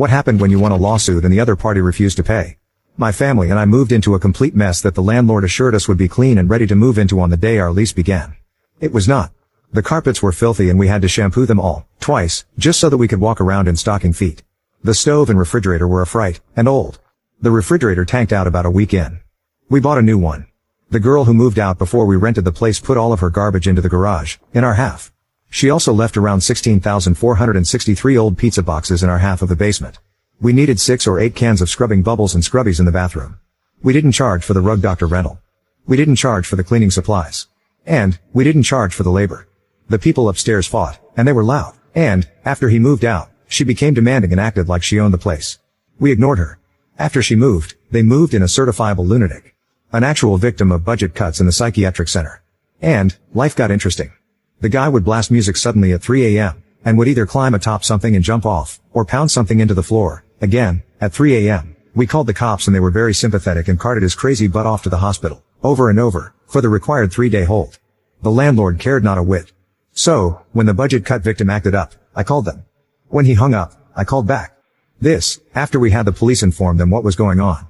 What happened when you won a lawsuit and the other party refused to pay? My family and I moved into a complete mess that the landlord assured us would be clean and ready to move into on the day our lease began. It was not. The carpets were filthy and we had to shampoo them all, twice, just so that we could walk around in stocking feet. The stove and refrigerator were a fright, and old. The refrigerator tanked out about a week in. We bought a new one. The girl who moved out before we rented the place put all of her garbage into the garage, in our half. She also left around 16,463 old pizza boxes in our half of the basement. We needed 6 or 8 cans of scrubbing bubbles and scrubbies in the bathroom. We didn't charge for the rug doctor rental. We didn't charge for the cleaning supplies. And, we didn't charge for the labor. The people upstairs fought, and they were loud. And, after he moved out, she became demanding and acted like she owned the place. We ignored her. After she moved, they moved in a certifiable lunatic. An actual victim of budget cuts in the psychiatric center. And, life got interesting. The guy would blast music suddenly at 3 a.m., and would either climb atop something and jump off, or pound something into the floor, again, at 3 a.m. We called the cops and they were very sympathetic and carted his crazy butt off to the hospital, over and over, for the required 3-day hold. The landlord cared not a whit. So, when the budget cut victim acted up, I called them. When he hung up, I called back. This, after we had the police inform them what was going on.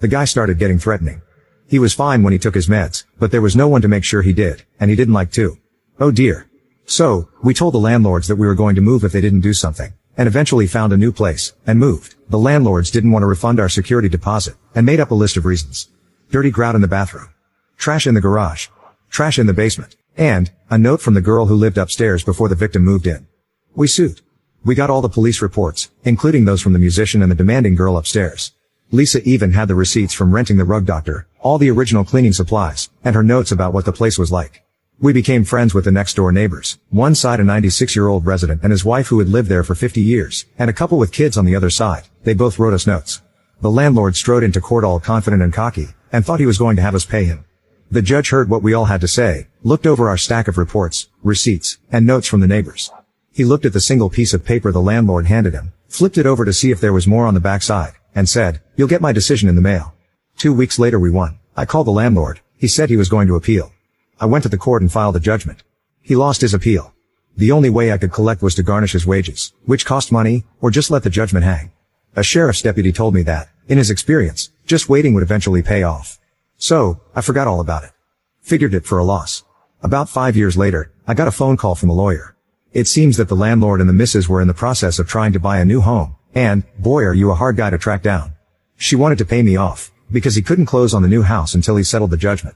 The guy started getting threatening. He was fine when he took his meds, but there was no one to make sure he did, and he didn't like to. Oh dear. So, we told the landlords that we were going to move if they didn't do something, and eventually found a new place, and moved. The landlords didn't want to refund our security deposit, and made up a list of reasons. Dirty grout in the bathroom. Trash in the garage. Trash in the basement. And, a note from the girl who lived upstairs before the victim moved in. We sued. We got all the police reports, including those from the musician and the demanding girl upstairs. Lisa even had the receipts from renting the rug doctor, all the original cleaning supplies, and her notes about what the place was like. We became friends with the next door neighbors, one side a 96-year-old resident and his wife who had lived there for 50 years, and a couple with kids on the other side. They both wrote us notes. The landlord strode into court all confident and cocky, and thought he was going to have us pay him. The judge heard what we all had to say, looked over our stack of reports, receipts, and notes from the neighbors. He looked at the single piece of paper the landlord handed him, flipped it over to see if there was more on the backside, and said, "You'll get my decision in the mail." 2 weeks later we won. I called the landlord. He said he was going to appeal. I went to the court and filed a judgment. He lost his appeal. The only way I could collect was to garnish his wages, which cost money, or just let the judgment hang. A sheriff's deputy told me that, in his experience, just waiting would eventually pay off. So, I forgot all about it. Figured it for a loss. About 5 years later, I got a phone call from the lawyer. It seems that the landlord and the missus were in the process of trying to buy a new home, and, boy are you a hard guy to track down. She wanted to pay me off, because he couldn't close on the new house until he settled the judgment.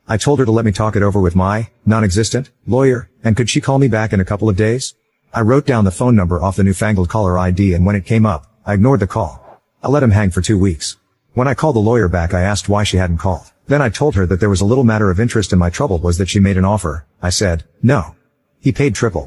I told her to let me talk it over with my, non-existent, lawyer, and could she call me back in a couple of days? I wrote down the phone number off the newfangled caller ID and when it came up, I ignored the call. I let him hang for 2 weeks. When I called the lawyer back I asked why she hadn't called. Then I told her that there was a little matter of interest and my trouble was that she made an offer. I said, no. He paid triple.